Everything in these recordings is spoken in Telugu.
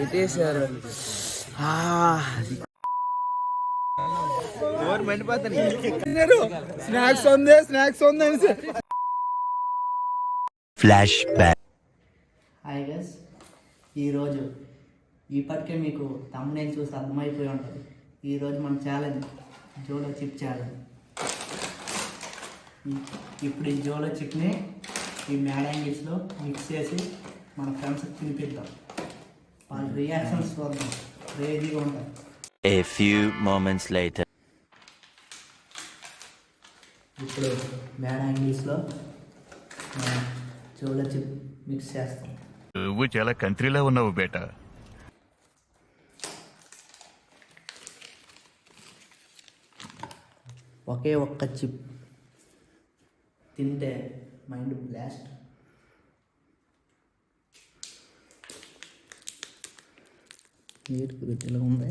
ఏటేసారు స్నాక్స్ ఉంది అనేసి ఫ్లాష్ బ్యాక్. హాయ్ గైస్, ఈరోజు ఇప్పటికే మీకు thumbnail చూసి అర్థమైపోయి ఉంటుంది. ఈరోజు మన ఛాలెంజ్ జోలో చిప్ ఛాలెంజ్. ఇప్పుడు ఈ జోలో చిప్ని ఈ మ్యాడ్ యాంగిల్స్లో మిక్స్ చేసి మన ఫ్రెండ్స్కి తినిపిద్దాం. వాళ్ళ రియాక్షన్స్ చూద్దాం, క్రేజీగా ఉంటాయి. A few moments later. ఇప్పుడు మ్యాడ్ యాంగిల్స్లో జోలో చిప్ మిక్స్ చేస్తాం. నువ్వు చాలా కంట్రీలో ఉన్నావు బేటా. ఒకే ఒక్క చిప్ తింటే మైండ్ బ్లాస్ట్. నీటికి రుచిలో ఉంది.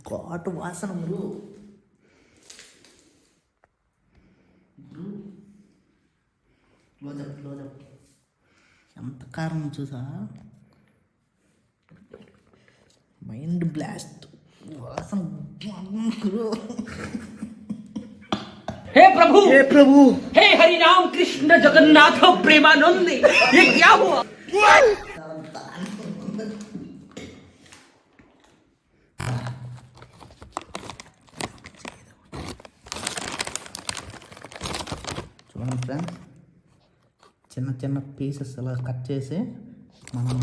ఘాటు వాసన బ్రో. క్లోజప్ ఎంత కారం చూసా, మైండ్ బ్లాస్ట్ వాసన. हे प्रभु हे हरि राम कृष्ण जगन्नाथ प्रेमानंद, ये क्या हुआ? చూడండి ఫ్రెండ్స్, చిన్న చిన్న పీసెస్ అలా కట్ చేసి మనం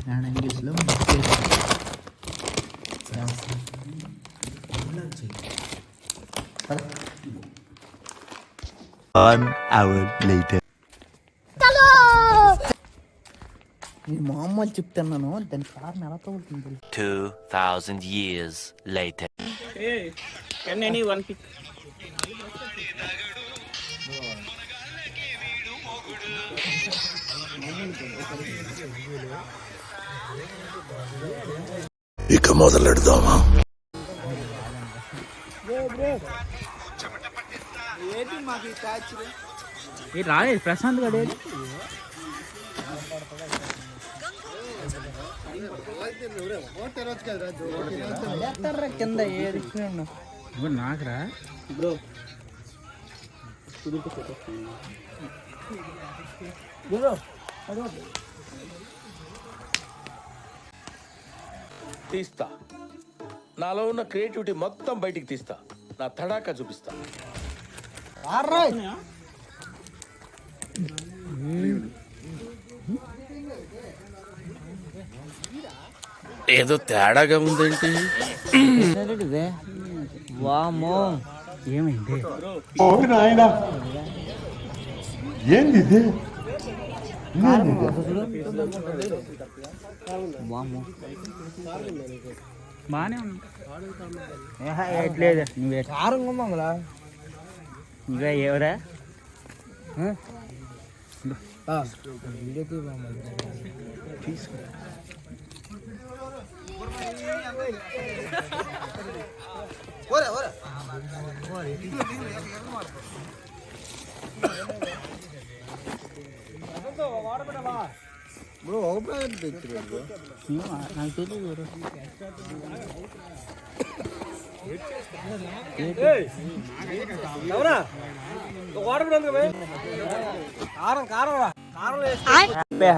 మ్యాడ్ యాంగిల్స్లో మిక్స్ చేస్తాం. 1 hour later. మీ మామూలు చెప్తున్నాను, దాని కారణం ఎలా తగులుతుంది. 2000 years later. ఇక మొదలెడదామా? రాలేదు ప్రశాంత్ గడే కింద నాకురా బ్రో. తీస్తా, నాలో ఉన్న క్రియేటివిటీ మొత్తం బయటికి తీస్తా, నా తడాకా చూపిస్తా. ఏదో తేడాగా ఉందేంటి? వామో ఏమైంది? ఏంది బానే ఎట్లేదు నువ్వే కారం ఉందా ఇంకా ఎవరా నాకు తెలియదు.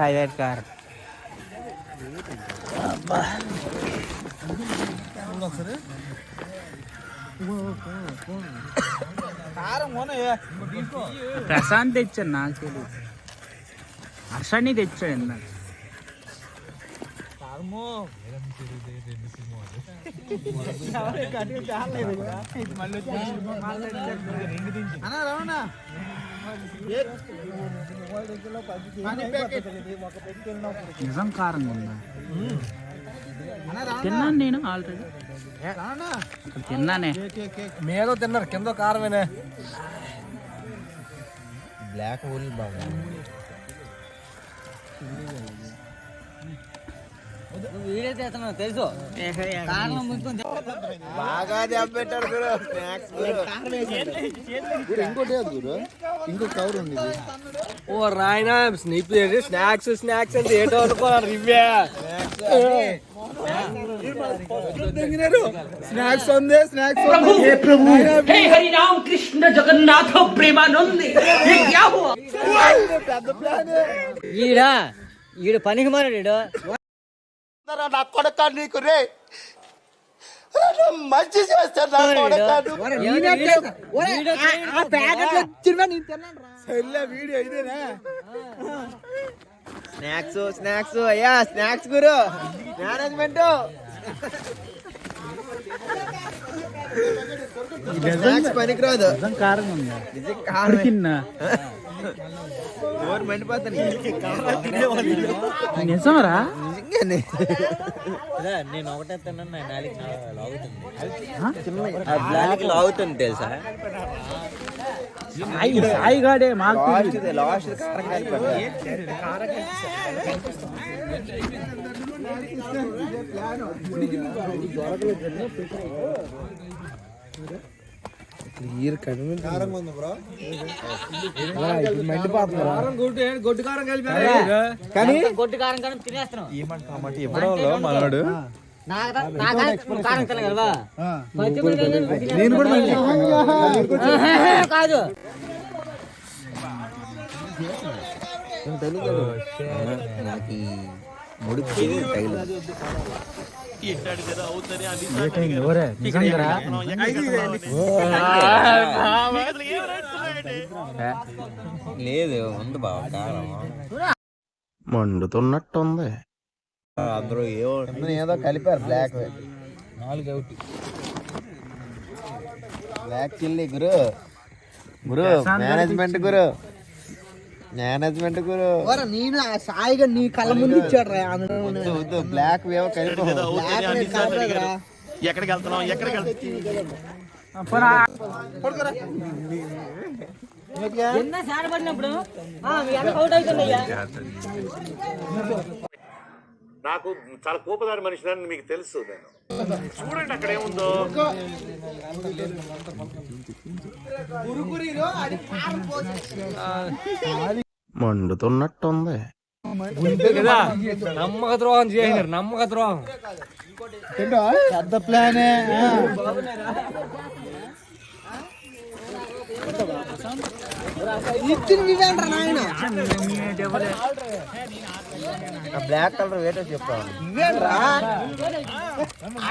హైలైట్ కారం ప్రశాంత్ తెచ్చాను, నాకు తెలియదు. హర్షాన్ని తెచ్చాడు నాకు. నిజం కారంగా ఉందా? తిన్నాను నేను ఆల్రెడీ, తిన్నానే. మీద తిన్నారు, కింద కారమేనే. బ్లాక్ ఊరి బాగా బాగా దెబ్బెట్టారు గురు స్నాక్స్ గురు ఇంకోటి గురు ఇంకో కవర్ ఉంది ఓ రాయన స్నాక్స్ స్నాక్స్ అంటే ఏటో అనుకోవాలి రివ్యా స్నాక్స్ ఉంది స్నాక్స్ प्रभु हे हरि राम कृष्ण जगन्नाथ प्रेमानंद ये क्या हुआ పెద్ద ప్లాన్ ఈడు పనికి మారాడు నా కొడక నీకు రే మంచి చేస్తాను నా కొడక వీడియో ఇదేనా స్నాక్స్ స్నాక్స్ అయ్యా స్నాక్స్ గురు మేనేజ్మెంట్ స్నాక్స్ పనికిరాదు ఎవరు మండిపోతాను నిజమరా నేను ఒకటే తిన్నాను నా నాలుగు లాగుతుంది లాగుతుంది తెలుసా సాయి గాడే మాకు లాస్ట్ కారం గొడ్డు కారం కలిపి కానీ గొడ్డు కారం కారం తినేస్తున్నాం ఎప్పుడో మనోడు కారం తినగలవా నేను కూడా కాదు నాకు ముడికి తగిలి లేదు ఉంది బావ కారం మండుతున్నట్టుంది అందరూ ఏదో కలిపారు బ్లాక్ 4 అవుట్ బ్లాక్ చిల్లీ గురు గురు మేనేజ్మెంట్ గురు మేనేజ్మెంట్ గురు నేను సాయిగా నీ కళ్ళ ముందు ఇచ్చాడు రా వద్దు బ్లాక్ వేవ్ కలిపి ఎక్కడికి వెళ్తున్నాం ఎక్కడికి ఎన్న సార్ పడినప్పుడు అవుట్ అవుతుందయ్యా నాకు చాలా కోపదారి మనిషిని మీకు తెలుసు నేను చూడండి అక్కడ ఏముందో మండుతున్నట్టుంది నమ్మక ద్రోహం చేసినారు నమ్మక ద్రోహం పెద్ద ప్లానే బ్లాక్ కలర్ వేటో చెప్పాను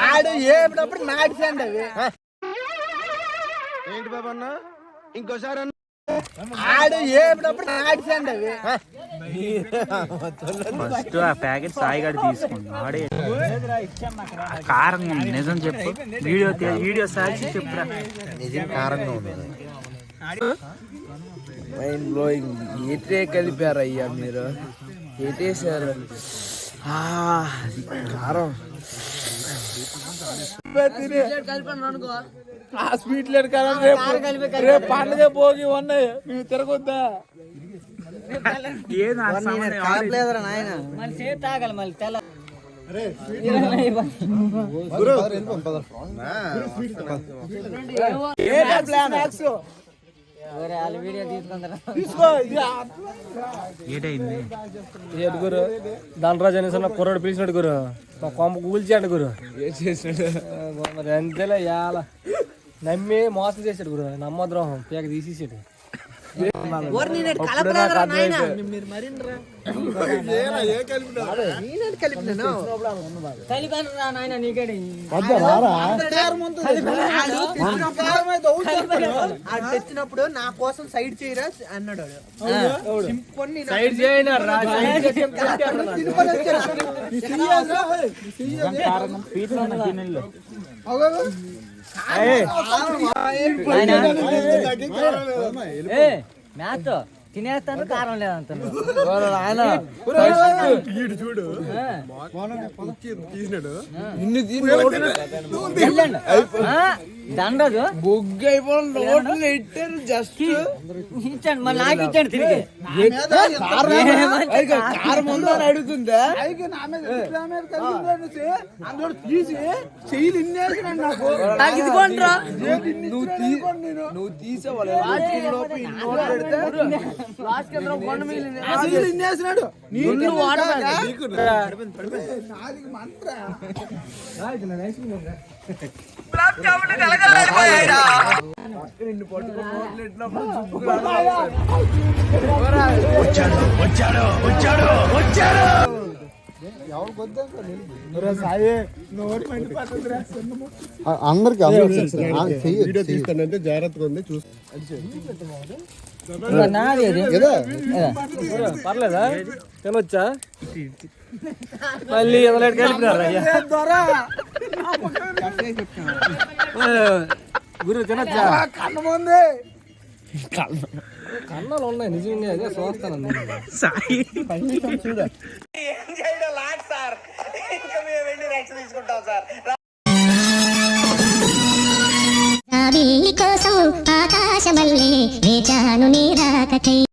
ఆడు ఏప్పుడు నాటిసండి అవి ఏంటి బాబా అన్న ఇంకోసారి అన్న ఆడు ఏప్పుడు నాటిసండి అవి ఫస్ట్ ఆ ప్యాకెట్ సాయిగాడు తీసుకున్నాడు కారం నిజం చెప్పు వీడియో సాక్షి చెప్పురా నిజం కారంగా ఉన్నది మైండ్ బ్లోయింగ్ ఏటే కలిపారయ్యా మీరు ఏటేసారు కారం స్వీట్ లేదు కదా రేపు పండుగ పోగి ఉన్నాయి మేము తిరగొద్దా కలపలేదురా నాయన మళ్ళీ సేపు తాగాలి మళ్ళీ తెల్ల వీడియో ఏటైంది గురు ధనరాజు అనేసి కుర్రాడు పిలిచినాడు గురు మా కొంప కూల్చాడు గురు మరి అంతేలే యాల నమ్మి మోసం చేశాడు గురు నమ్మద్రోహం పేక తీసేసాడు తెచ్చినప్పుడు నా కోసం సైడ్ చేయరా అన్నాడు సైడ్ చేయనరా మ్యాచ్ తినేస్తాను కారం లేదంటాను చూడు దండదు బొగ్గు అయిపోయిన లోట్లు ఎట్టారు జస్ట్ ఇచ్చండి మళ్ళీ నాకు ఇచ్చండి తిరిగి కారు ముందు అని అడుగుతుందా తీసి చెయ్యి ఇన్నేసినాడు నాకు నాకు ఇది కొండ్రా నువ్వు తీసేవాళ్ళు ఇన్నేసినాడు అందరికి వీడియో తీస్తానంటే జాగ్రత్తగా ఉంది చూసి పర్లేదా తినొచ్చా మళ్ళీ గురు తినొచ్చా కన్న ముందే కన్నాలు ఉన్నాయి నిజంగా అదే చూస్తాను సాయి కోసం ఆకాశమల్లే వేచాను నీ రాకకై